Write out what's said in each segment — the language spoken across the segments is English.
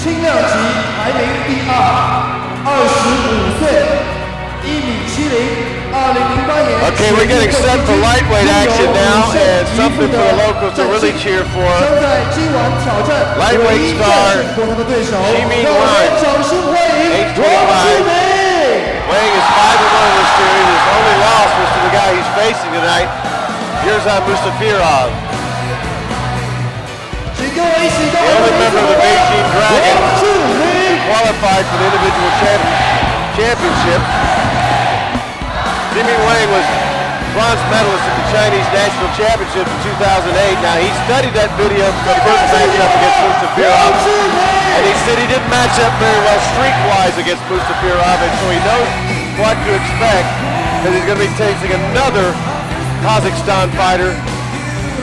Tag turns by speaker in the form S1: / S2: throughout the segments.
S1: 轻量级排名第2，25岁，1.70米，2008年。
S2: Okay, we're getting set for lightweight action now, and something for the locals to really cheer for. Lightweight star Zhimin Wang, age 25. Wang is 5-1 in this series. His only loss was to the guy he's facing tonight, Yerzhan Mussafirov. The only member of the Beijing Dragons qualified for the individual championship. Zhimin Wang was bronze medalist at the Chinese National Championship in 2008. Now, he studied that video for the first matchup against Mussafirov, and he said he didn't match up very well streak-wise against Mussafirov, and so he knows what to expect, because he's going to be facing another Kazakhstan fighter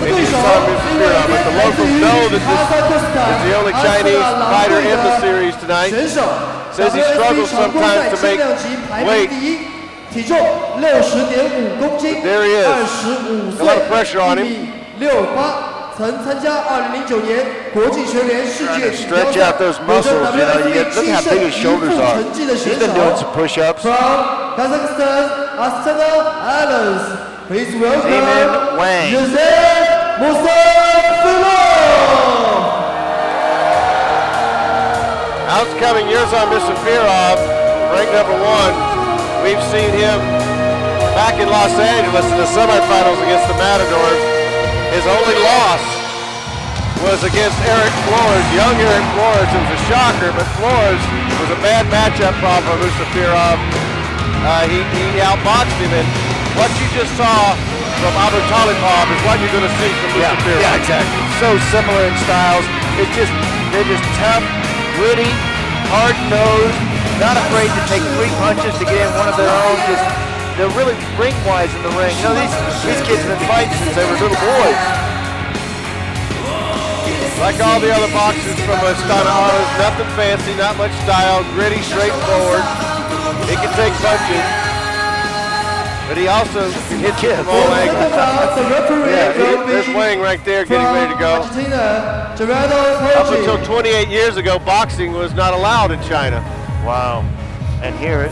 S2: in Yerzhan Mussafirov. But the locals know that this is the only Chinese fighter in the series tonight. Says he struggles sometimes to make weight. There he is. A lot of pressure on him. Trying to stretch out those muscles, you know. Look how big his shoulders are. He's been doing some push-ups. Zhimin Wang.
S1: Yerzhan Mussafirov.
S2: Outcoming Yerzhan Mussafirov, ranked #1. We've seen him back in Los Angeles in the semifinals against the Matadors. His only loss was against Eric Flores, young Eric Flores. It was a shocker, but Flores was a bad matchup problem for Mussafirov. He outboxed him, and what you just saw from Abu Talipov is what you're going to see from Mussafirov.
S3: Yeah, exactly. So similar in styles. They're just tough, gritty, hard-nosed, not afraid to take 3 punches to get in one of their own. They're really ring-wise in the ring. You know, these kids have been fighting since they were little boys.
S2: Like all the other boxers from Astana, nothing fancy, not much style, gritty, straightforward. He can take punches, but he also can hit you from all angles. There's Wang right there getting ready to go. Up until 28 years ago, boxing was not allowed in China.
S3: Wow. And here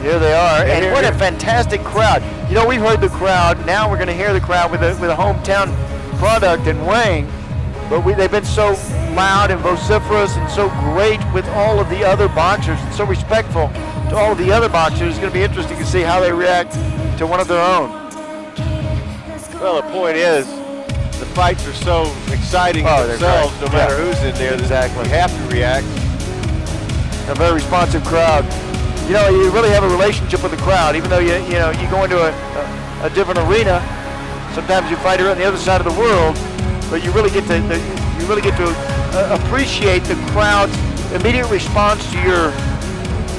S3: they are. And what a fantastic crowd. You know, we've heard the crowd. Now we're going to hear the crowd with a hometown product in Wang. But they've been so loud and vociferous and so great with all of the other boxers and so respectful to all of the other boxers. It's going to be interesting to see how they react to one of their own.
S2: Well, the point is, the fights are so exciting themselves, no matter who's in there. Exactly. You have to react.
S3: A very responsive crowd. You know, you really have a relationship with the crowd, even though you go into a different arena. Sometimes you fight on the other side of the world, but you really get to appreciate the crowd's immediate response to your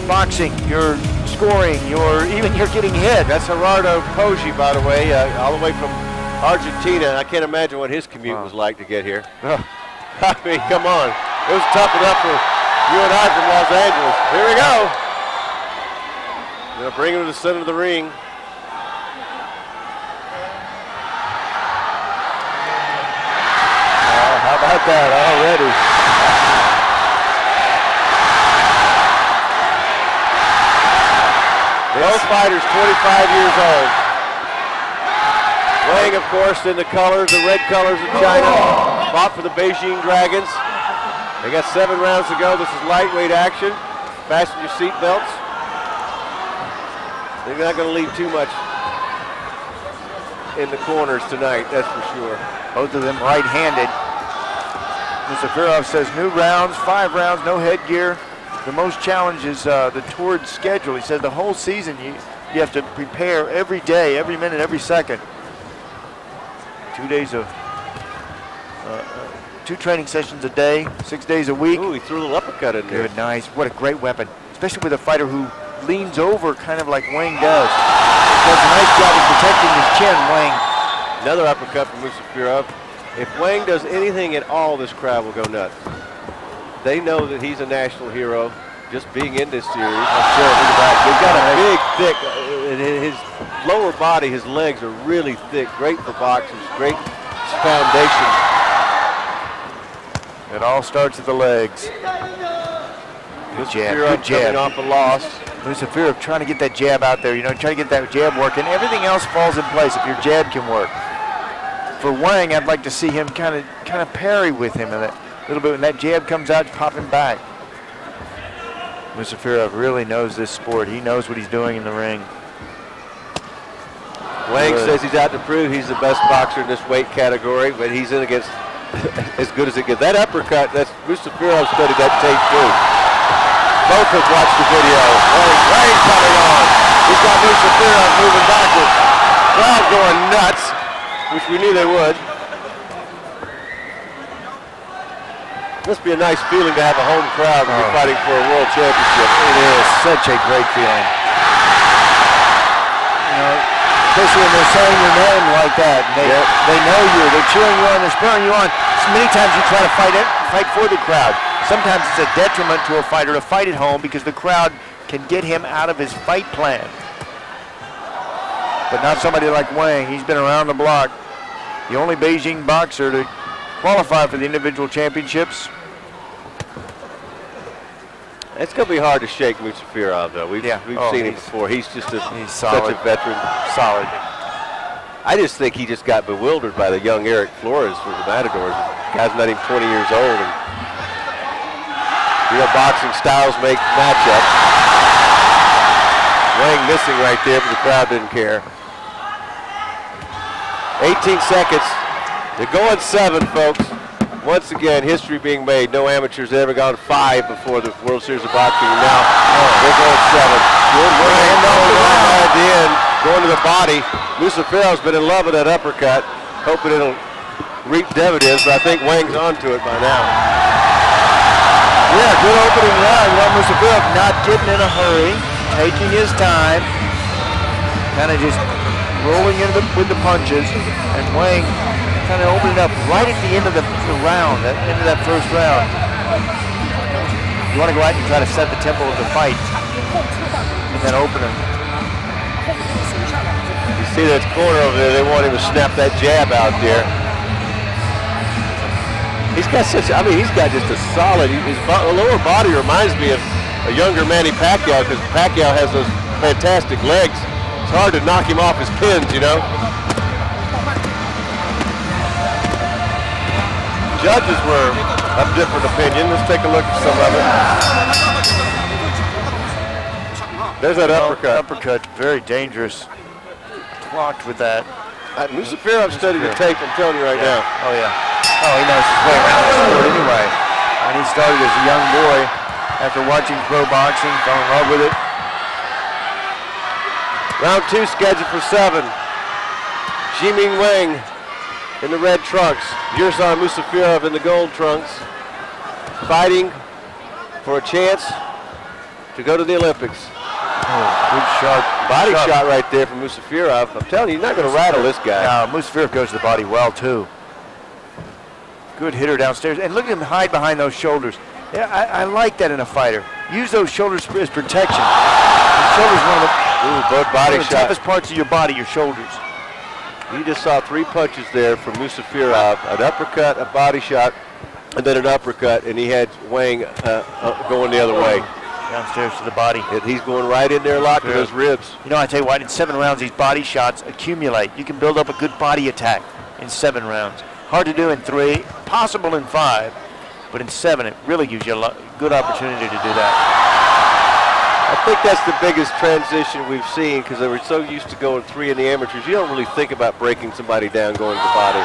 S3: boxing, your scoring, even your getting hit.
S2: That's Gerardo Poggi, by the way, all the way from Argentina. I can't imagine what his commute was like to get here. I mean, come on, it was tough enough for you and I from Los Angeles. Here we go. Gonna bring him to the center of the ring.
S3: How about that already?
S2: Both fighters 25 years old. Wang, of course, in the colors, the red colors of China. Fought for the Beijing Dragons. They got 7 rounds to go. This is lightweight action. Fasten your seat belts. They're not going to leave too much in the corners tonight, that's for sure.
S3: Both of them right-handed. Mussafirov says new rounds, 5 rounds, no headgear. The most challenge is the toured schedule. He said the whole season you have to prepare every day, every minute, every second. 2 days of 2 training sessions a day, 6 days a week.
S2: Ooh, he threw a little uppercut in there.
S3: Good, nice. What a great weapon, especially with a fighter who leans over kind of like Wang does. Does a nice job of protecting his chin, Wang.
S2: Another uppercut from Mussafirov. If Wang does anything at all, this crowd will go nuts. They know that he's a national hero just being in this series.
S3: Oh, sure, look at that.
S2: They've got a big, thick, his lower body, his legs are really thick. Great for boxers, great foundation.
S3: It all starts at the legs. Good jab, good jab.
S2: Coming off a loss.
S3: Mussafirov trying to get that jab out there, you know, trying to get that jab working. Everything else falls in place if your jab can work. For Wang, I'd like to see him kind of parry with him a little bit. When that jab comes out, pop him back. Mussafirov really knows this sport. He knows what he's doing in the ring.
S2: Wang says he's out to prove he's the best boxer in this weight category, but he's in against as good as it gets. That uppercut, that's Mussafirov studied that tape too. Both have watched the video. Wang coming on. He's got Mussafirov moving backwards. Crowd going nuts, which we knew they would. Must be a nice feeling to have a home crowd when you're fighting for a world championship.
S3: It is such a great feeling. You know, especially when they're saying your name like that. They know you. They're cheering you on. They're spurring you on. So many times you try to fight for the crowd. Sometimes it's a detriment to a fighter to fight at home because the crowd can get him out of his fight plan. But not somebody like Wang. He's been around the block. The only Beijing boxer to qualify for the individual championships.
S2: It's going to be hard to shake Mussafirov, though. We've seen him before. He's just such a veteran.
S3: Solid.
S2: I just think he just got bewildered by the young Eric Flores from the Matadors. The guy's not even 20 years old. And, you know, boxing styles make matchups. Wang missing right there, but the crowd didn't care. 18 seconds. They're going 7, folks. Once again, history being made. No amateurs ever gone 5 before the World Series of Boxing. Now they're going 7. Good hand off the line at the end, going to the body. Mussafirov's been in love with that uppercut, hoping it'll reap dividends, but I think Wang's onto it by now.
S3: Yeah, good opening round. You know, Mussafirov not getting in a hurry, taking his time, kind of just rolling in with the punches, and Wang kind of opening up right at the end of the round, at the end of that first round. You want to go out and try to set the tempo of the fight in that opener.
S2: You see that corner over there, they want him to snap that jab out there. He's got he's got just a solid, his lower body reminds me of a younger Manny Pacquiao, because Pacquiao has those fantastic legs. It's hard to knock him off his pins, you know. Judges were of different opinion. Let's take a look at some of it. There's that uppercut.
S3: Uppercut, very dangerous. Blocked with that.
S2: Mussafirov studied the tape, I'm telling you right now.
S3: Oh, yeah. Oh, he knows his way around the sport anyway. And he started as a young boy after watching pro boxing, fell in love with it.
S2: Round 2 scheduled for 7. Zhimin Wang in the red trunks. Yerzhan Mussafirov in the gold trunks. Fighting for a chance to go to the Olympics.
S3: Oh, good sharp
S2: body shot right there from Mussafirov. I'm telling you, he's not going to rattle this guy.
S3: No, Mussafirov goes to the body well, too. Good hitter downstairs. And look at him hide behind those shoulders. Yeah, I like that in a fighter. Use those shoulders as protection. The shoulders one of the toughest parts of your body, your shoulders.
S2: You just saw 3 punches there from Mussafirov, an uppercut, a body shot, and then an uppercut, and he had Wang going the other way.
S3: Downstairs to the body.
S2: He's going right in there, locking those ribs.
S3: You know, I tell you what, in 7 rounds, these body shots accumulate. You can build up a good body attack in 7 rounds. Hard to do in 3, possible in 5, but in 7, it really gives you a good opportunity to do that.
S2: I think that's the biggest transition we've seen, because they were so used to going 3 in the amateurs. You don't really think about breaking somebody down going to the body.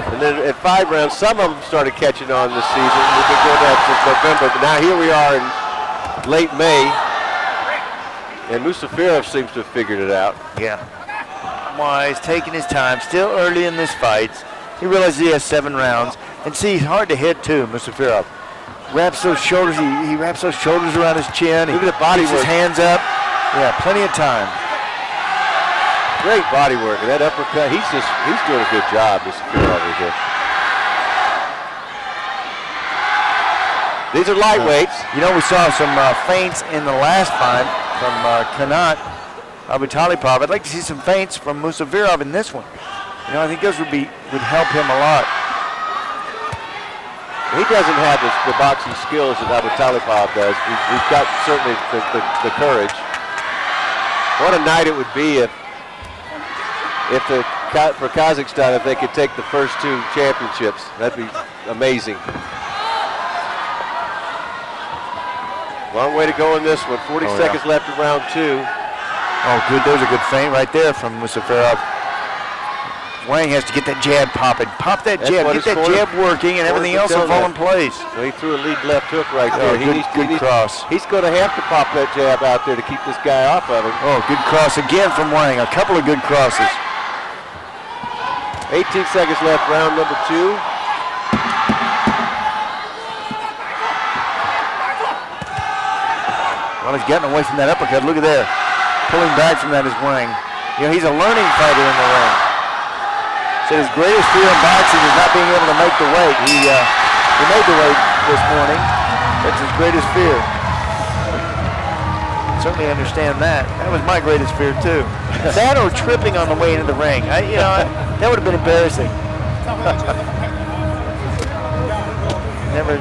S2: And then at 5 rounds, some of them started catching on this season. We've been doing that since November, but now here we are in late May, and Mussafirov seems to have figured it out.
S3: Yeah. Wise, taking his time, still early in this fight. He realizes he has 7 rounds. And see, he's hard to hit too, Mussafirov. Wraps those shoulders, he wraps those shoulders around his chin.
S2: Look at the body work.
S3: His hands up. Yeah, plenty of time.
S2: Great body work, and that uppercut, he's doing a good job, Mussafirov over here. These are lightweights.
S3: You know, we saw some feints in the last fight from Kanat Abutalipov. I'd like to see some feints from Mussafirov in this one. You know, I think those would help him a lot.
S2: He doesn't have the boxing skills that Abutalipov does. He's got certainly the courage. What a night it would be for Kazakhstan if they could take the first 2 championships. That'd be amazing. Long way to go in this one. 40 seconds left in round 2.
S3: Oh, good. There's a good feint right there from Mussafirov. Wang has to get that jab popping. Pop that jab, get that jab working, and everything else will fall in place.
S2: Well, he threw a lead left hook right there.
S3: Good cross.
S2: He's going to have to pop that jab out there to keep this guy off of him.
S3: Oh, good cross again from Wang. A couple of good crosses.
S2: 18 seconds left, round number 2.
S3: Well, he's getting away from that uppercut. Look at there. Pulling back from that is Wang. You know, he's a learning fighter in the ring. His greatest fear in boxing is not being able to make the weight. He made the weight this morning. That's his greatest fear. Certainly understand that. That was my greatest fear too. That or tripping on the way into the ring. That would have been embarrassing. Never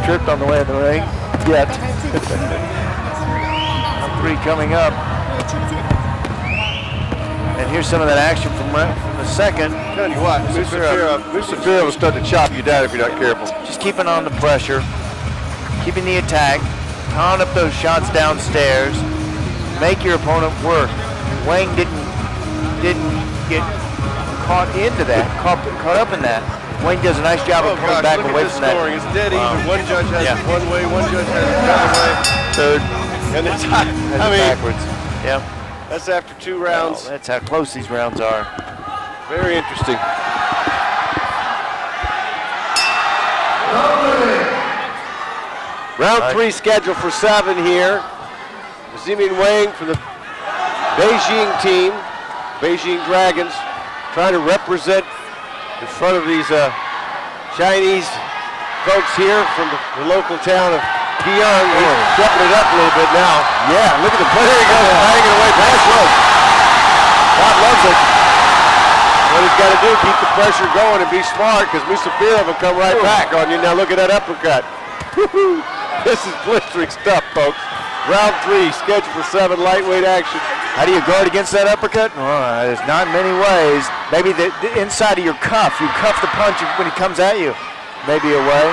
S3: tripped on the way to the ring yet. Round 3 coming up. And here's some of that action from the second.
S2: Tell you what, Mussafirov will start to chop you down if you're not careful.
S3: Just keeping on the pressure, keeping the attack, piling up those shots downstairs. Make your opponent work. Wang didn't get caught into that, caught up in that. Wang does a nice job of pulling back away from that.
S2: It's dead even. One judge has it one way, one judge has it the other way.
S3: Third.
S2: And it's
S3: backwards. Yeah.
S2: That's after 2 rounds.
S3: Well, that's how close these rounds are.
S2: Very interesting. Round 3 scheduled for 7 here. Zhimin Wang from the Beijing team, Beijing Dragons, trying to represent in front of these Chinese folks here from the local town of Guizhou. He's stepping it up a little bit now.
S3: Yeah, look at the play.
S2: There he goes, banging away past Rope. God loves it. What he's got to do, keep the pressure going and be smart, because Mussafirov will come right back on you. Now look at that uppercut. This is blistering stuff, folks. Round 3, scheduled for 7 lightweight action.
S3: How do you guard against that uppercut? There's not many ways. Maybe the inside of your cuff. You cuff the punch when he comes at you. Maybe a way.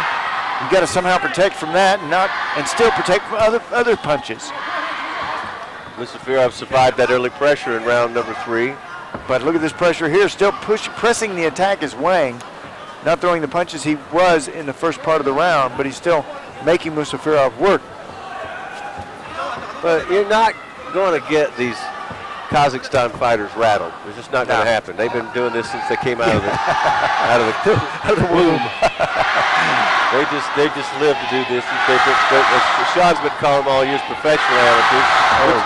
S3: You've got to somehow protect from that and still protect from other punches.
S2: Mussafirov survived that early pressure in round number 3.
S3: But look at this pressure here. Still pressing the attack is Wang. Not throwing the punches he was in the first part of the round, but he's still making Mussafirov work.
S2: But you're not going to get these Kazakhstan fighters rattled. It's just not going to happen. They've been doing this since they came out of the womb. They just live to do this. Sean's been calling them all years professional amateurs.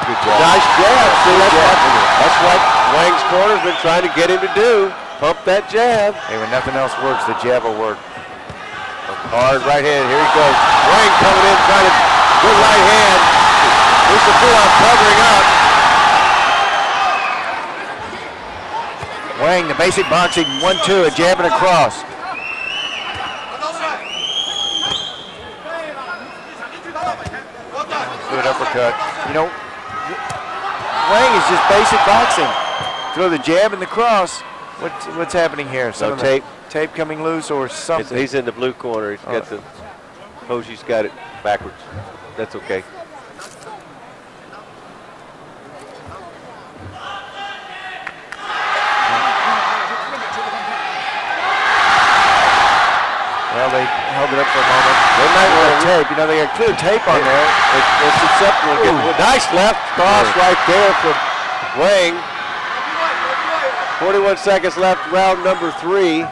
S3: Good job.
S2: Nice jab. See, that's what Wang's corner's been trying to get him to do. Pump that jab.
S3: Hey, when nothing else works, the jab will work.
S2: Hard right hand. Here he goes. Wang coming in, trying to good right hand. Mussafirov covering up.
S3: Wang, the basic boxing, 1-2, a jab and a cross. Good uppercut. You know, Wang is just basic boxing. Throw the jab and the cross. What's happening here?
S2: No tape.
S3: Tape coming loose or something.
S2: He's in the blue corner. He's got the Hoji's got it backwards. That's okay.
S3: Well, they held it up for a moment. They might want tape. You know, they got clear tape on there.
S2: It's acceptable. Nice left cross right there from Wang. 41 seconds left, round number 3.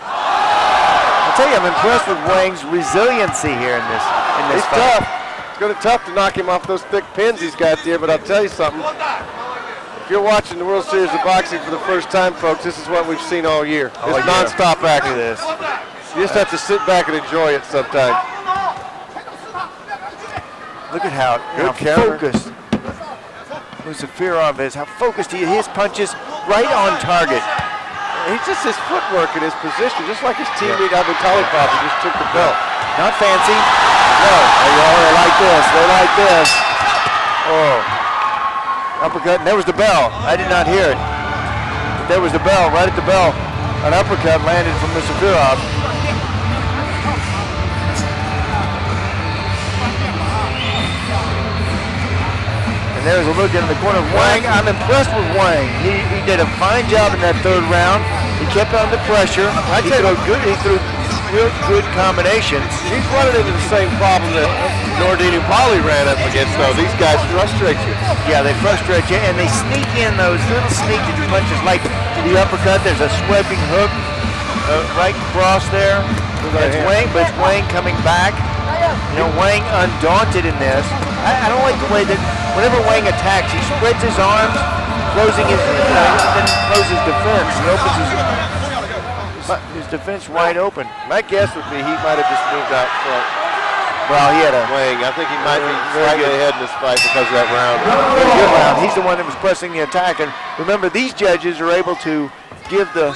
S3: I'll tell you, I'm impressed with Wang's resiliency here in this fight.
S2: He's tough. It's going to be tough to knock him off those thick pins he's got there, but I'll tell you something. If you're watching the World Series of Boxing for the first time, folks, this is what we've seen all year. It's non-stop action.
S3: This.
S2: You just have to sit back and enjoy it sometimes.
S3: Look at how focused Mussafirov is, how focused he is. His punches right on target.
S2: He's just his footwork and his position, just like his teammate Abitalikov, who just took the belt.
S3: Not fancy. No. They like this. They like this. Oh. Uppercut, and there was the bell. I did not hear it. But there was the bell, right at the bell. An uppercut landed from Mussafirov. And there's a look into the corner of Wang. I'm impressed with Wang. He did a fine job in that third round. He kept under pressure. He threw real good combinations.
S2: He's running into the same problem that Nordine Bali ran up against, though. These guys frustrate you.
S3: Yeah, they frustrate you, and they sneak in those little sneaky punches like the uppercut. There's a sweeping hook right across there. It's Wang, but it's Wang coming back. You know, Wang undaunted in this. I don't like the way that whenever Wang attacks, he spreads his arms, closing his, then closes defense. He opens his defense wide open.
S2: My guess would be he might have just moved out front.
S3: Well, he had a
S2: Wang. I think he might be slightly ahead in this fight because of that round.
S3: Very good round. He's the one that was pressing the attack. And remember, these judges are able to give the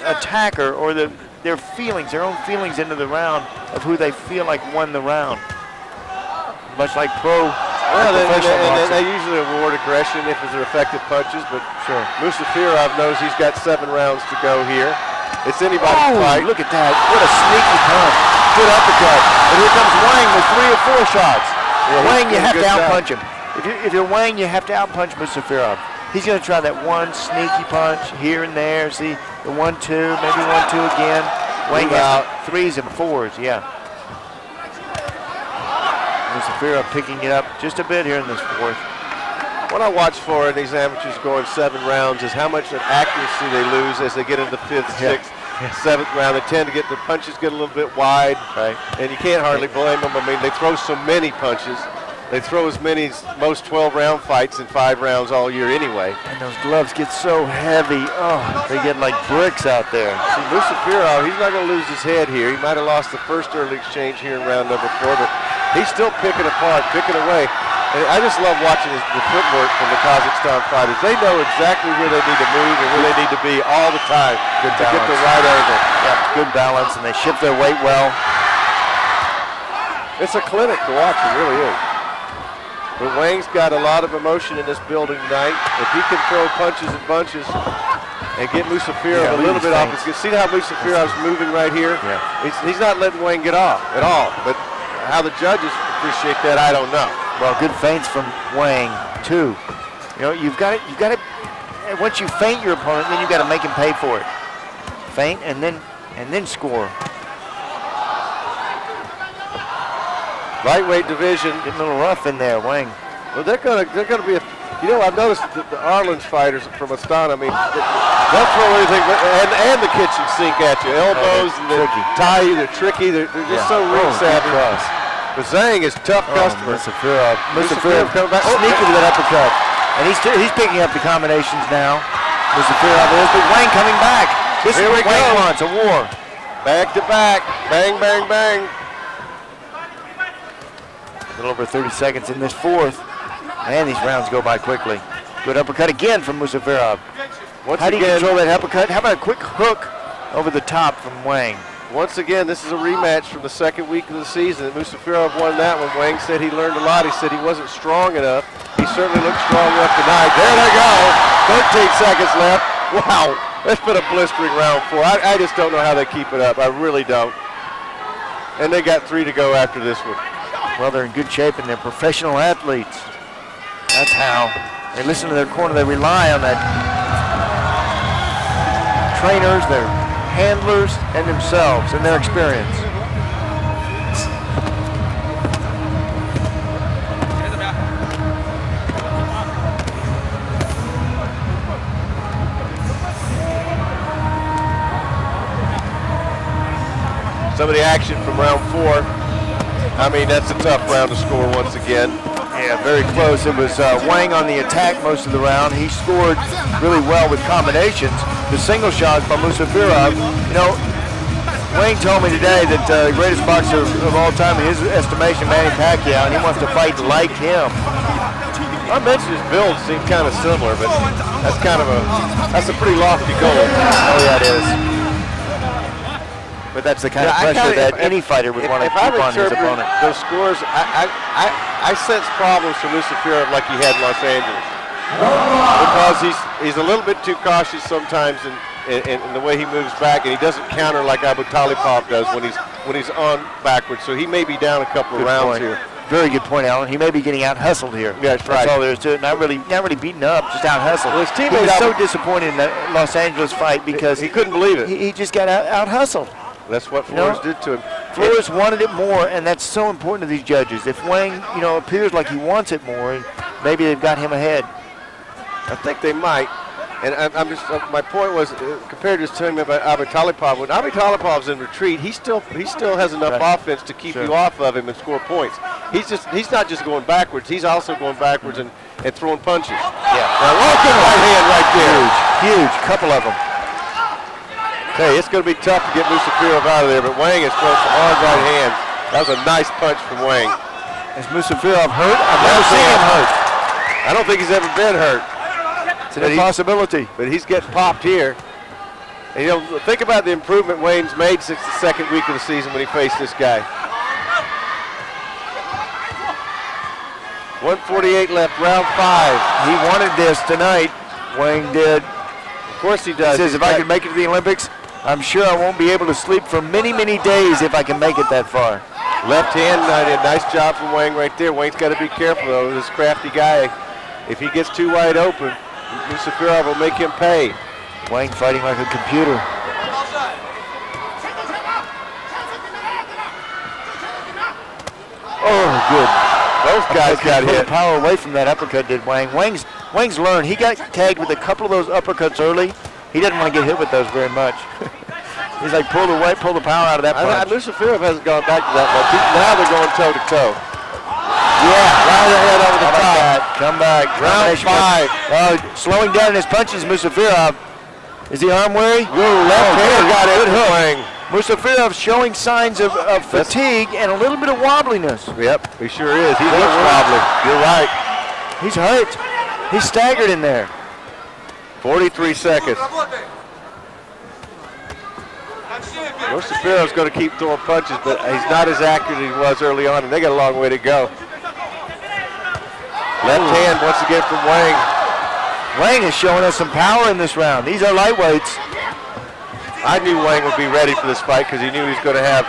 S3: attacker or their feelings, their own feelings into the round of who they feel like won the round. Much like pro.
S2: Well, they usually award aggression if it's effective punches, but
S3: sure.
S2: Mussafirov knows he's got 7 rounds to go here. It's anybody's fight.
S3: Look at that. What a sneaky punch. Good uppercut. And here comes Wang with 3 or 4 shots. Yeah, Wang, you have to outpunch him. If you're Wang, you have to outpunch Mussafirov. He's going to try that one sneaky punch here and there. See, the 1-2, maybe 1-2 again. Wang has 3s and 4s, yeah. Mussafirov picking it up just a bit here in this 4th.
S2: What I watch for in these amateurs going 7 rounds is how much of accuracy they lose as they get into the 5th, 6th, 7th round. They tend to get the punches get a little bit wide, and you can't hardly blame them. I mean, they throw so many punches. They throw as many as most 12-round fights in 5 rounds all year anyway.
S3: And those gloves get so heavy. Oh, they get like bricks out there.
S2: See, Mussafirov, he's not going to lose his head here. He might have lost the first early exchange here in round number 4, but he's still picking apart, picking away. And I just love watching the footwork from the Kazakhstan fighters. They know exactly where they need to move and where they need to be all the time to get the right angle.
S3: Yeah, good balance, and they shift their weight well.
S2: It's a clinic to watch, it really is. But Wang's got a lot of emotion in this building tonight. If he can throw punches and bunches and get Mussafirov a little bit off his, see how Mussafirov's moving right here? Yeah. He's not letting Wang get off at all. But how the judges appreciate that, I don't know.
S3: Well, good feints from Wang too. You know, you've got to. Once you feint your opponent, then you've got to make him pay for it. Feint and then score.
S2: Lightweight division
S3: getting a little rough in there, Wang.
S2: Well, they're gonna be a. You know, I've noticed that the Arlen's fighters from Astana. I mean, they'll throw everything, and the kitchen sink at you. Elbows and they tie you. They're tricky. They're just so ring savvy. But Zhang is tough customer.
S3: Mussafirov coming back. Sneaky with that uppercut. And he's picking up the combinations now. Mussafirov is, but Wang coming back. This is what Wang wants, a war.
S2: Back to back. Bang, bang, bang.
S3: A little over 30 seconds in this 4th. Man, these rounds go by quickly. Good uppercut again from Mussafirov. How do you control that uppercut? How about a quick hook over the top from Wang?
S2: Once again, this is a rematch from the 2nd week of the season. Mussafirov won that one. Wang said he learned a lot. He said he wasn't strong enough. He certainly looked strong enough tonight. There they go. 13 seconds left. Wow, that's been a blistering round 4. I just don't know how they keep it up. I really don't. And they got 3 to go after this one.
S3: Well, they're in good shape and they're professional athletes. That's how. They listen to their corner. They rely on that. Trainers, their handlers, and themselves and their experience.
S2: Some of the action from round 4. I mean, that's a tough round to score once again.
S3: Yeah, very close. It was Wang on the attack most of the round. He scored really well with combinations. The single shots by Mussafirov. You know, Wang told me today that the greatest boxer of all time, in his estimation, Manny Pacquiao, and he wants to fight like him.
S2: I mentioned his builds seem kind of similar, but that's a pretty lofty goal.
S3: Oh yeah, it is. But that's the kind of pressure that any fighter would want to keep on his opponent.
S2: Those scores, I sense problems for Mussafirov like he had in Los Angeles, because he's a little bit too cautious sometimes in the way he moves back, and he doesn't counter like Abutalipov does when he's on backwards. So he may be down a couple of rounds here.
S3: Very good point, Alan. He may be getting out hustled here.
S2: Yeah, that's right.
S3: That's all there is to it. Not really beaten up, just out hustled.
S2: Well, his teammate
S3: he was so disappointed in that Los Angeles fight because
S2: he couldn't believe it.
S3: He just got out hustled.
S2: That's what Flores did to him.
S3: Flores wanted it more, and that's so important to these judges. If Wang, appears like he wants it more, maybe they've got him ahead.
S2: I think they might. And my point was, compared to his team about Abutalipov, when Abutalipov's in retreat, he still has enough offense to keep you off of him and score points. He's not just going backwards, he's also going backwards and throwing punches.
S3: Yeah.
S2: Now, walking right hand right there.
S3: Huge, couple of them.
S2: Hey, it's going to be tough to get Mussafirov out of there, but Wang has thrown some hard right hands. That was a nice punch from Wang.
S3: Is Mussafirov hurt? I've never seen him hurt.
S2: I don't think he's ever been hurt.
S3: It's an impossibility.
S2: But he's getting popped here. And think about the improvement Wayne's made since the second week of the season when he faced this guy. 1:48 left, round 5.
S3: He wanted this tonight. Wang did.
S2: Of course he does.
S3: He says, if I can make it to the Olympics, I'm sure I won't be able to sleep for many, many days if I can make it that far.
S2: Left hand, nice job from Wang right there. Wang's got to be careful, though. This crafty guy, if he gets too wide open, Mussafirov will make him pay.
S3: Wang fighting like a computer. Oh, good.
S2: Both guys got hit.
S3: Power away from that uppercut, did Wang. Wang's learned. He got tagged with a couple of those uppercuts early. He doesn't want to get hit with those very much. He's like, pull the power out of that punch.
S2: Mussafirov hasn't gone back to that much. Now they're going toe to toe.
S3: Yeah,
S2: right ahead over the top.
S3: Come back.
S2: Round 5.
S3: Slowing down in his punches, Mussafirov. Is he arm weary?
S2: Left hand got it. Good hook.
S3: Mussafirov showing signs of fatigue and a little bit of wobbliness.
S2: Yep, he sure is. He looks wobbly. You're right.
S3: He's hurt. He's staggered in there.
S2: 43 seconds. Mussafirov's going to keep throwing punches, but he's not as accurate as he was early on, and they got a long way to go. Left hand once again from Wang.
S3: Wang is showing us some power in this round. These are lightweights.
S2: I knew Wang would be ready for this fight because he knew he was going to have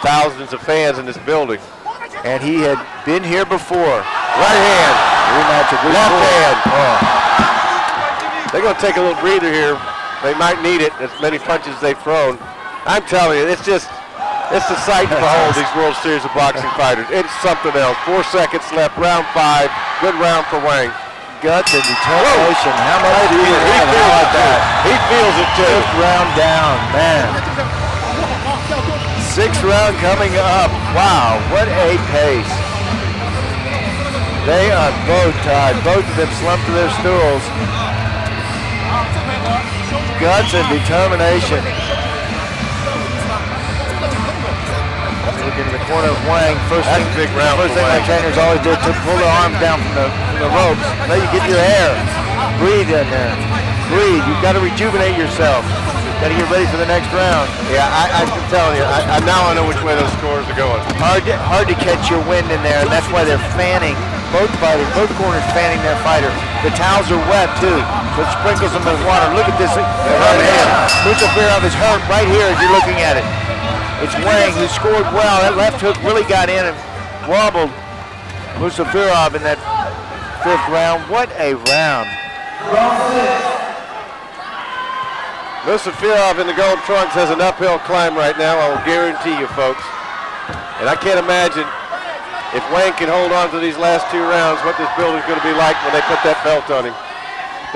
S2: thousands of fans in this building.
S3: And he had been here before.
S2: Right hand.
S3: Rematch of
S2: left hand. Oh. They're going to take a little breather here. They might need it, as many punches they've thrown. I'm telling you, it's a sight to behold, these World Series of boxing fighters. It's something else. 4 seconds left, round 5. Good round for Wang.
S3: Guts and determination. How much do you
S2: feel like that? He feels it too.
S3: 5th round down, man. 6th round coming up. Wow, what a pace. They are both tied. Both of them slumped to their stools. Guts and determination. Looking in the corner of Wang. First thing my trainers always did to pull their arms down from the ropes. Let you get your air. Breathe in there. Breathe. You've got to rejuvenate yourself. Got to get ready for the next round.
S2: Yeah, I'm telling you. Now I know which way those scores are going.
S3: Hard to catch your wind in there, and that's why they're fanning. Both fighters, both corners fanning their fighter. The towels are wet too, so it sprinkles them with water. Look at this. Mussafirov is hurt right here as you're looking at it. It's Wang who scored well. That left hook really got in and wobbled Mussafirov in that 5th round. What a round.
S2: Mussafirov in the gold trunks has an uphill climb right now, I will guarantee you folks. And I can't imagine if Wang can hold on to these last 2 rounds, what this building's going to be like when they put that belt on him.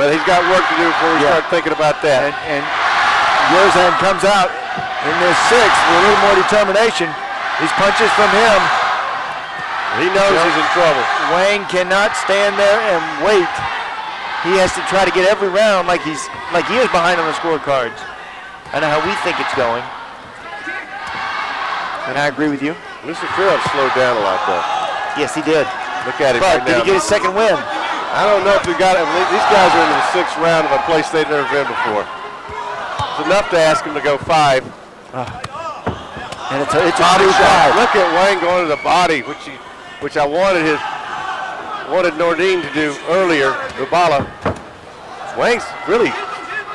S2: But he's got work to do before we start thinking about that.
S3: And Yerzhan comes out in this 6th with a little more determination. These punches from him.
S2: He knows he's in trouble.
S3: Wang cannot stand there and wait. He has to try to get every round like he is behind on the scorecards. I know how we think it's going. And I agree with you.
S2: Mussafirov slowed down a lot, though.
S3: Yes, he did.
S2: Look at him
S3: but
S2: right now.
S3: did he get his 2nd win?
S2: I don't know if we got it. These guys are into the 6th round of a place they've never been before. It's enough to ask him to go 5.
S3: And it's a
S2: body shot. Look at Wang going to the body, which I wanted Nordine to do earlier. Rubala. Wang's really,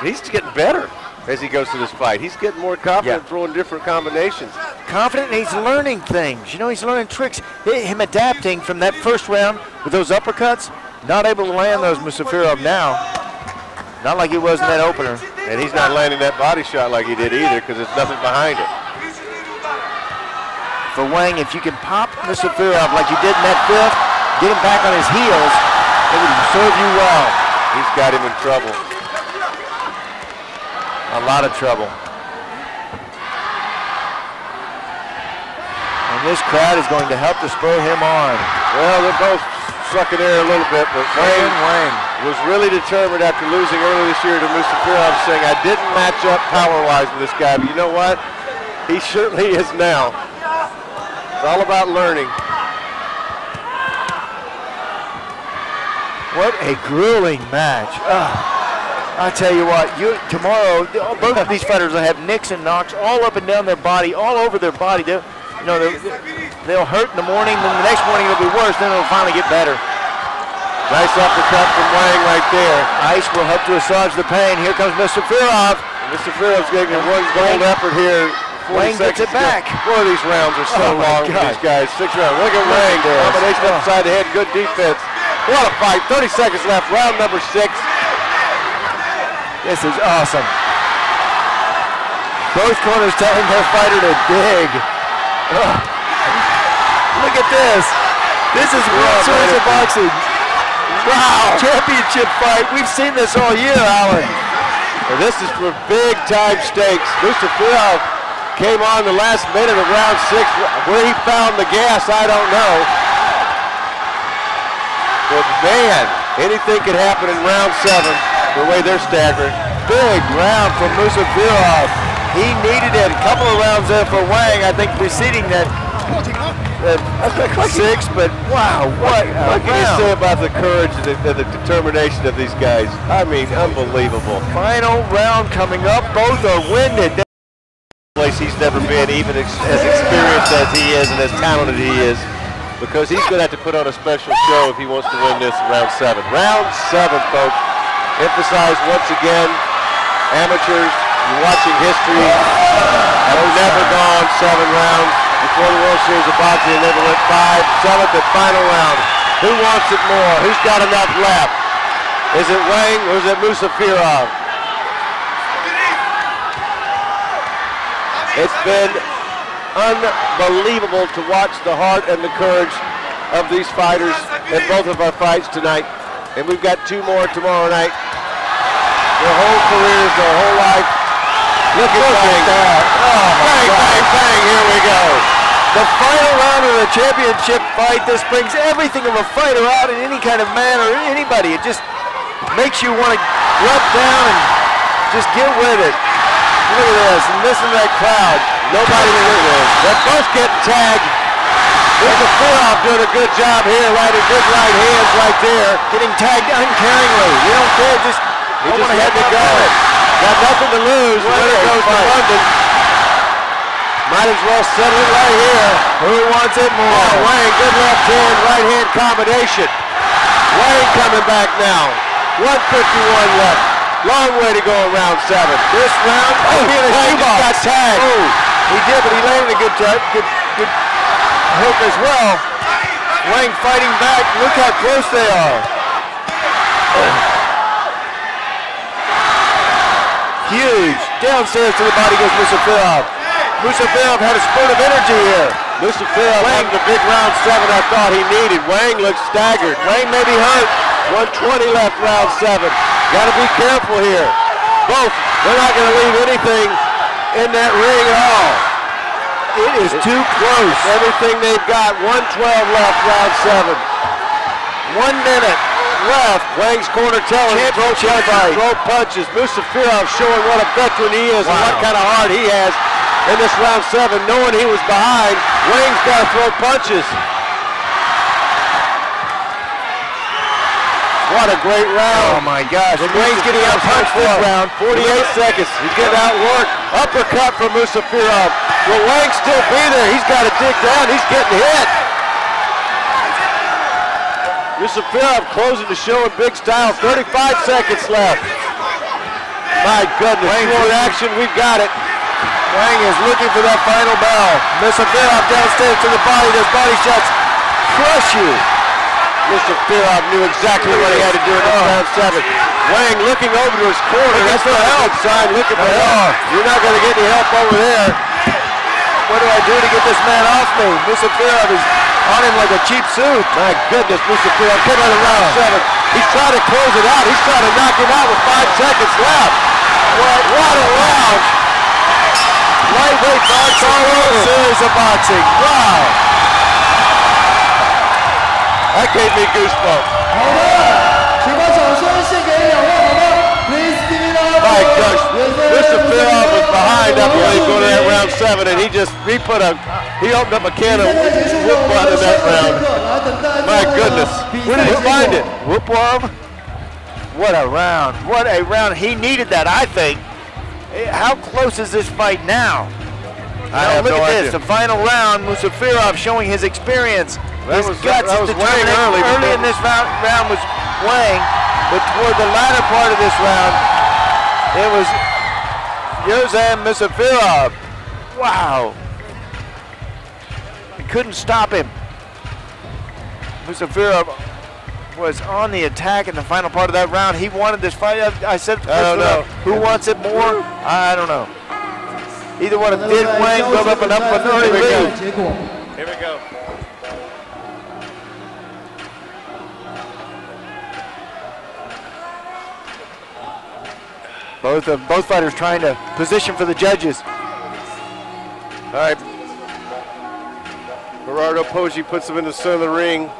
S2: he's getting better as he goes through this fight. He's getting more confident, throwing different combinations.
S3: Confident, and he's learning things. You know, he's learning tricks. Him adapting from that first round with those uppercuts, not able to land those Mussafirov now. Not like he was in that opener.
S2: And he's not landing that body shot like he did either because there's nothing behind it.
S3: For Wang, if you can pop Mussafirov like you did in that 5th, get him back on his heels, it would serve you well.
S2: He's got him in trouble.
S3: A lot of trouble. And this crowd is going to help to spur him on.
S2: Well, they're both sucking air a little bit, but Wang was really determined after losing earlier this year to Mussafirov, saying, I didn't match up power-wise with this guy, but you know what? He certainly is now. It's all about learning.
S3: What a grueling match. I tell you what, tomorrow, both of these fighters will have nicks and knocks all up and down their body, all over their body. They'll hurt in the morning, then the next morning it'll be worse, then it'll finally get better.
S2: Nice uppercut from Wang right there.
S3: Ice will help to assuage the pain. Here comes Mussafirov.
S2: Musafirov's getting one bold effort here.
S3: Wang gets it back.
S2: Boy, these rounds are so long for these guys. 6 rounds. Look at Wang. Combination upside the head. Good defense. What a fight. 30 seconds left. Round number 6.
S3: This is awesome. Both corners telling their fighter to dig. Look at this. This is World Series of Boxing. Wow. Championship fight. We've seen this all year, Alan.
S2: Well, this is for big time stakes. Mussafirov came on the last minute of round 6. Where he found the gas, I don't know. But man, anything could happen in round 7, the way they're staggered.
S3: Big round for Mussafirov. He needed it. A couple of rounds there for Wang, I think, preceding that 6, but wow, what
S2: can you say about the courage and the determination of these guys? I mean, unbelievable.
S3: Final round coming up. Both are winded.
S2: Place he's never been, even as experienced as he is and as talented he is, because he's going to have to put on a special show if he wants to win this in round 7. Round 7, folks. Emphasize once again, amateurs, you're watching history. Have never gone 7 rounds before the World Series of Boxing. They never went 5, 7th and final round. Who wants it more? Who's got enough left? Is it Wang or is it Mussafirov? It's been unbelievable to watch the heart and the courage of these fighters in both of our fights tonight. And we've got 2 more tomorrow night. Their whole careers, their whole life. Look at that. Oh, bang, bang, bang, here we go.
S3: The final round of the championship fight. This brings everything of a fighter out in any kind of man or anybody. It just makes you want to rub down and just get with it. Look at this, and listen to that crowd.
S2: Nobody with this. They're both getting tagged. Mussafirov doing a good job here, right? Good right hands right there.
S3: Getting tagged uncaringly. You don't care, just
S2: he just had to go. Got nothing to lose. Winner goes to London. Might as well settle it right here.
S3: Who wants it more?
S2: Oh, Wang, good left hand, right hand combination. Wang coming back now. 151 left. Long way to go in round 7.
S3: This round,
S2: Wang just got tagged.
S3: Oh, he did, but he landed a good hook as well. Wang fighting back. Look how close they are. Huge. Downstairs to the body goes Mussafirov. Mussafirov had a spurt of energy here.
S2: Mussafirov having the big round 7 I thought he needed. Wang looks staggered.
S3: Wang may be hurt.
S2: 120 left round 7. Got to be careful here. Both, they're not going to leave anything in that ring at all.
S3: It is too close.
S2: Everything they've got. 112 left round 7. 1 minute left. Wang's corner telling him throw punches. Mussafirov showing what a veteran he is and what kind of heart he has in this round 7, knowing he was behind. Wang's got to throw punches. What a great round.
S3: Oh my gosh.
S2: Wang's getting out punched this round. 48 seconds. He's getting outworked. Uppercut from Mussafirov. Will Wang still be there? He's got to dig down. He's getting hit. Mussafirov closing the show in big style. 35 seconds left. My goodness. Short action. We've got it.
S3: Wang is looking for that final bell. Mussafirov downstairs to the body. Those body shots crush you.
S2: Mussafirov knew exactly what he had to do in round 7. Wang looking over to his corner. That's not a help sign. Looking for help. You're not going to get any help over there.
S3: What do I do to get this man off me? Mussafirov is on him like a cheap suit.
S2: My goodness, Mussafirov coming out of round 7. He's trying to close it out. He's trying to knock him out with 5 seconds left. What a round. Lightweight boxing all over.
S3: Series of boxing. Wow.
S2: That gave me goosebumps. My gosh, Mussafirov was behind, I believe, going to that round 7, and he opened up a can of whoop blood in that round. My goodness, where did he find it?
S3: Whoopworm. What a round. What a round. He needed that, I think. How close is this fight now? Look at this, the final round, Mussafirov showing his experience. His guts, his determination. Early in this round was Wang, but toward the latter part of this round, it was Yerzhan Mussafirov. Wow. He couldn't stop him. Mussafirov was on the attack in the final part of that round. He wanted this fight. I said,
S2: I don't know.
S3: Who wants it more? I don't know. Either one did Wang build up an early lead.
S2: Here we go.
S3: Both fighters trying to position for the judges.
S2: All right. Gerardo Poggi puts him in the center of the ring.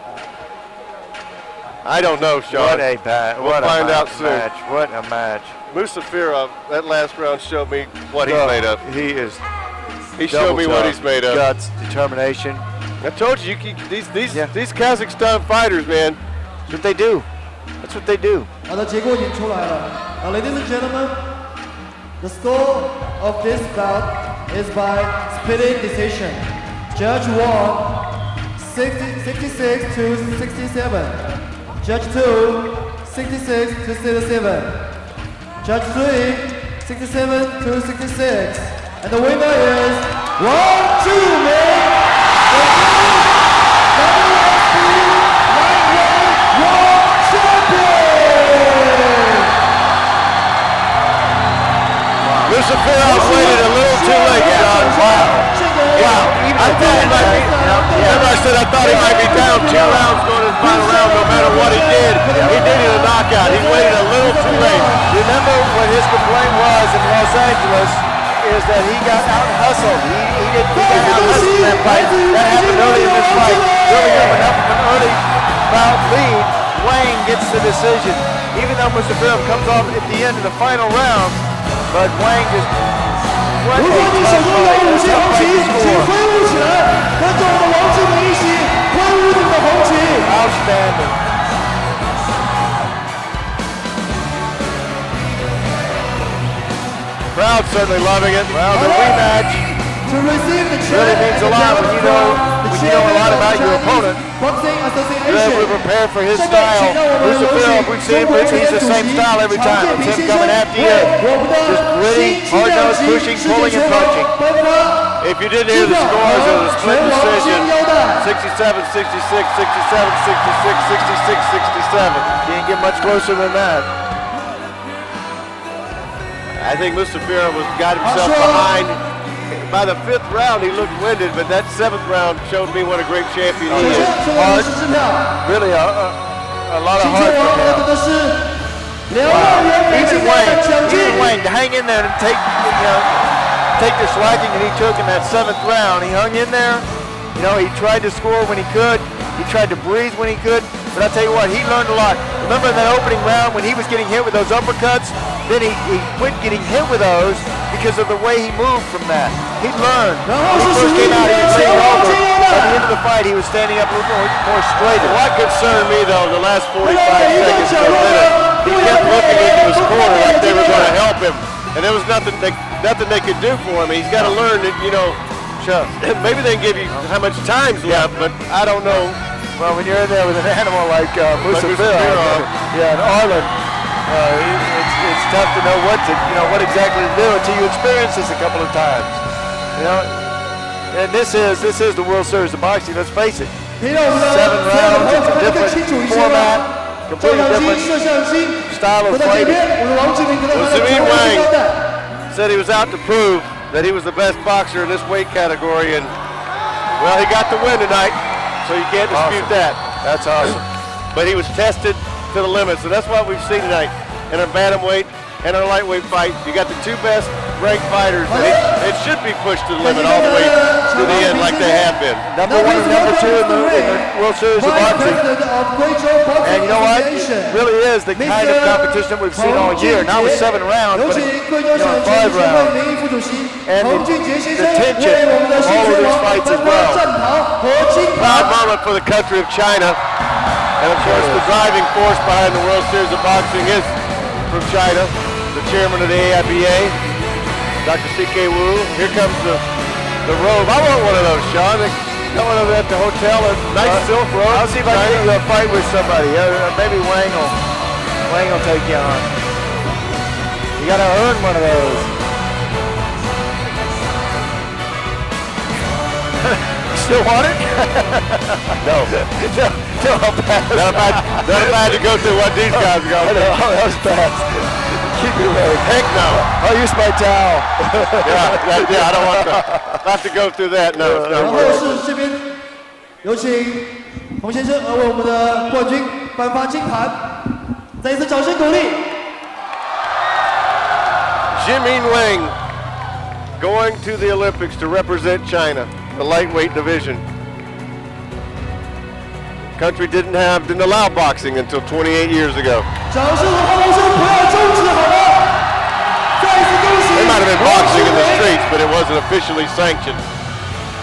S2: I don't know, Sean.
S3: What a match.
S2: We'll find out soon.
S3: What a match.
S2: Mussafirov, that last round showed me what he's made of.
S3: He
S2: showed me what he's made of.
S3: Guts, determination.
S2: I told you, these Kazakhstan fighters, man.
S3: That's what they do. That's what they do.
S1: 好的，结果已经出来了。Ladies and gentlemen, the score of this bout is by split decision. Judge 1, 66 to 67. Judge 2, 66 to 67. Judge 3, 67 to 66. And the winner is 1-2, man.
S2: Mussafirov waited a little too late, John. Wow. I thought he might be, remember I said I thought he might be down 2 rounds going to the final round no matter what he did. He needed a knockout. He waited a little too late.
S3: Remember what his complaint was in Los Angeles is that he got out-hustled. He got out-hustled in that fight. That happened early in this fight. Building up enough of an early bout lead, Wang gets the decision. Even though Mussafirov comes off at the end of the final round, but Wang just what a tough fight. A tough fight to score. Outstanding.
S2: Crowd certainly loving it.
S3: Well, the rematch really means a lot when you know a lot about your opponent. You're able to prepare for his style. Mussafirov, we've seen him, he's the same style every time. It's him coming after you. Just gritty, hard-nosed, pushing, pulling, and punching.
S2: If you didn't hear the scores, it was a split decision. 67, 66, 67, 66, 66, 67.
S3: Can't get much closer than that.
S2: I think Mussafirov got himself behind. By the 5th round, he looked winded, but that 7th round showed me what a great champion he is.
S3: Heart, really a lot of heart from him. Wow. Even Wang, to hang in there and take the slacking that he took in that 7th round. He hung in there. You know, he tried to score when he could. He tried to breathe when he could. But I'll tell you what, he learned a lot. Remember in that opening round when he was getting hit with those uppercuts? Then he quit getting hit with those because of the way he moved from that. He learned. When he first came out, he was laying over. At the end of the fight, he was standing up a little more straight.
S2: What concerned me, though, the last 45 seconds to a minute, he kept looking into his corner like they were going to help him. And there was nothing they could do for him. He's got to learn that, you know,
S3: Sure.
S2: maybe they can give you how much time's left, but I don't know.
S3: Well, when you're in there with an animal like Mussafirov, yeah, and Arlen, it's tough to know what exactly to do until you experience this a couple of times. You know, and this is the World Series of Boxing. Let's face it. 7 rounds, it's a different format, completely different style of fighting.
S2: Well, Zhimin Wang said he was out to prove that he was the best boxer in this weight category, and well, he got the win tonight, so you can't dispute that.
S3: That's awesome.
S2: But he was tested to the limit, so that's what we've seen tonight in our bantamweight and our lightweight fight. You got the two best ranked fighters, and it should be pushed to the limit all the way to the end like they have been.
S3: Number 1 and number 2 in the World Series of Boxing. And you know what? It really is the kind of competition we've seen all year. Not with 7 rounds, but 5 rounds. And the tension of all of these fights as well.
S2: Proud moment for the country of China. And of course, the driving force behind the World Series of Boxing is from China, the chairman of the AIBA, Dr. C.K. Wu. Here comes the robe. I want one of those, Sean. They got one of them at the hotel, a nice silk robe.
S3: I'll see if I can get you a fight with somebody. Maybe Wang will take you on. You got to earn one of those. Still want it?
S2: No.
S3: No, I'll pass.
S2: Not about to go through what these guys go through.
S3: That was fast. Keep it away.
S2: Heck no.
S3: I'll use my towel.
S2: yeah, I don't want to have to go through that. No, it's
S1: 然
S2: not
S1: 后
S2: worth it.
S1: 是这边有请洪先生为我们的冠军颁发金牌，再一次掌声鼓励。
S2: Zhimin Wang going to the Olympics to represent China, the lightweight division. Country didn't allow boxing until 28 years ago.
S1: 掌声和欢呼声不要终止好吗？再一次恭喜！
S2: They might have been boxing in the streets, but it wasn't officially sanctioned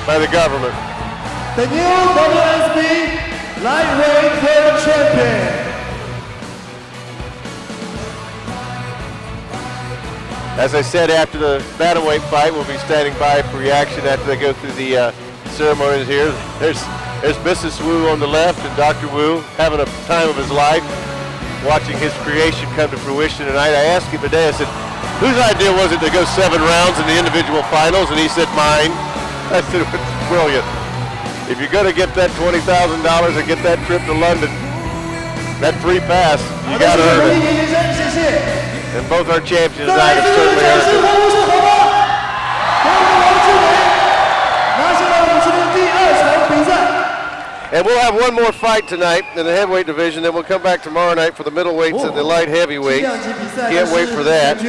S2: by the government.
S1: The new WSB lightweight world champion.
S2: As I said, after the bantamweight fight, we'll be standing by for reaction after they go through the ceremonies here. There's Mrs. Wu on the left and Dr. Wu having a time of his life, watching his creation come to fruition tonight. I asked him today, I said, whose idea was it to go 7 rounds in the individual finals? And he said, mine. I said, it's brilliant. If you're going to get that $20,000 and get that trip to London, that free pass, you got to earn it. And both our champions tonight have certainly earned it. And we'll have one more fight tonight in the heavyweight division, then we'll come back tomorrow night for the middleweights and the light heavyweight. Can't wait for that.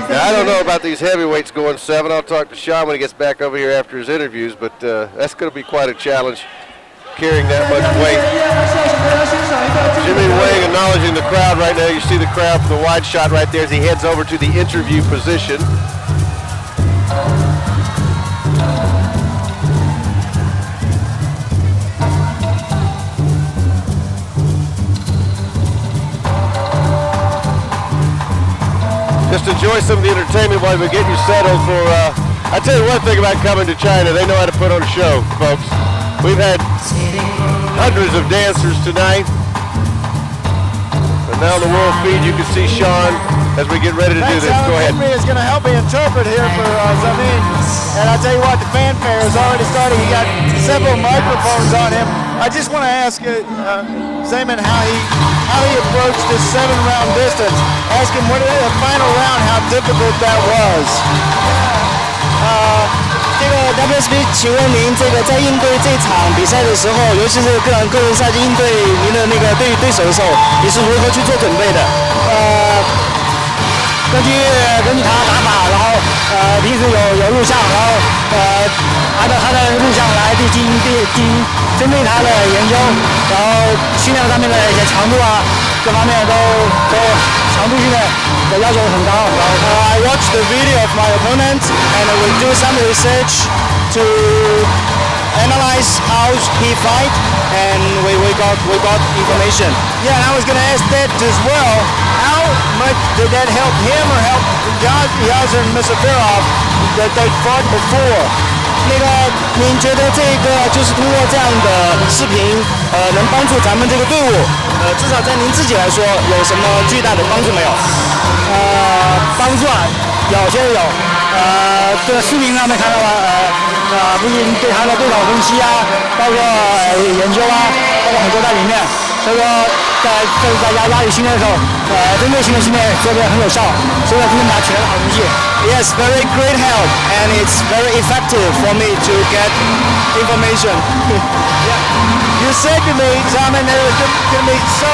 S2: Now, I don't know about these heavyweights going 7. I'll talk to Sean when he gets back over here after his interviews, but that's going to be quite a challenge, carrying that much weight. Zhimin Wang acknowledging the crowd right now. You see the crowd from the wide shot right there as he heads over to the interview position. Just enjoy some of the entertainment while we get you settled for, I tell you one thing about coming to China, they know how to put on a show, folks. We've had hundreds of dancers tonight. And now on the world feed, you can see Sean as we get ready to do this. Go ahead.
S3: Henry is going to help me interpret here for Zhimin. And I tell you what, the fanfare has already started. He got several microphones on him. I just want to ask Zhimin how he approached this 7-round distance. Ask him what in the final round how difficult that was.
S4: 这个 WSB， 请问您这个在应对这场比赛的时候，尤其是个人赛应对您的那个对手的时候，你是如何去做准备的？根据他打法，然后平时有录像，然后他的录像来针对他的研究，然后训练上面的一些强度啊，各方面都强度训练的要求很高。I watched the video of my opponent and we do some research to analyze how he fight, and we got information.
S3: Yeah, and I was going to ask that as well. How much did that help him or help Yerzhan Mussafirov that they fought before?
S4: 那个，您觉得这个就是通过这样的视频，能帮助咱们这个队伍，至少在您自己来说，有什么巨大的帮助没有？帮助啊，有些有。这个视频上面看到了，不仅对他的对手分析啊，包括研究啊，包括很多在里面。所以说，在压力训练的时候，针对性的训练做得很有效，所以说今天拿取得了好成绩。
S3: Yes, very great help, and it's very effective for me to get information. You said to me, Zhimin, that it was going to be so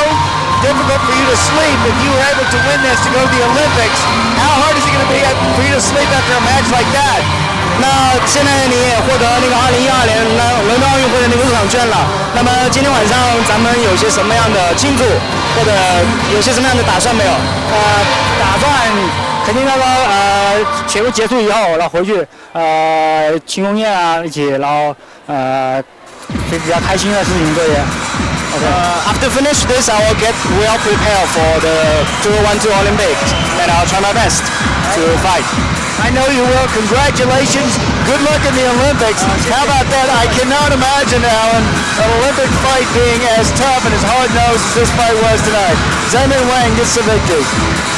S3: difficult for you to sleep if you were able to win this to go to the Olympics. How hard is it going to be for you to sleep after a match like that?
S4: 那现在你也获得那个2012年伦敦奥运会的那个入场券了。那么今天晚上咱们有些什么样的庆祝，或者有些什么样的打算没有？打算肯定那个全部结束以后，然后回去庆功宴啊一起，然后比较开心的事情做些。
S3: After finish this, I will get well prepared for the 2012 Olympics, and I'll try my best to fight. I know you will. Congratulations. Good luck in the Olympics. How about that? I cannot imagine, Alan, an Olympic fight being as tough and as hard-nosed as this fight was tonight. Zhimin Wang gets the victory.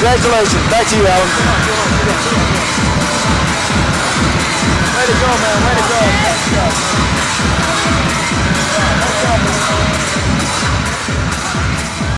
S3: Congratulations. Back to you, Alan. Way to go, man. Way to go.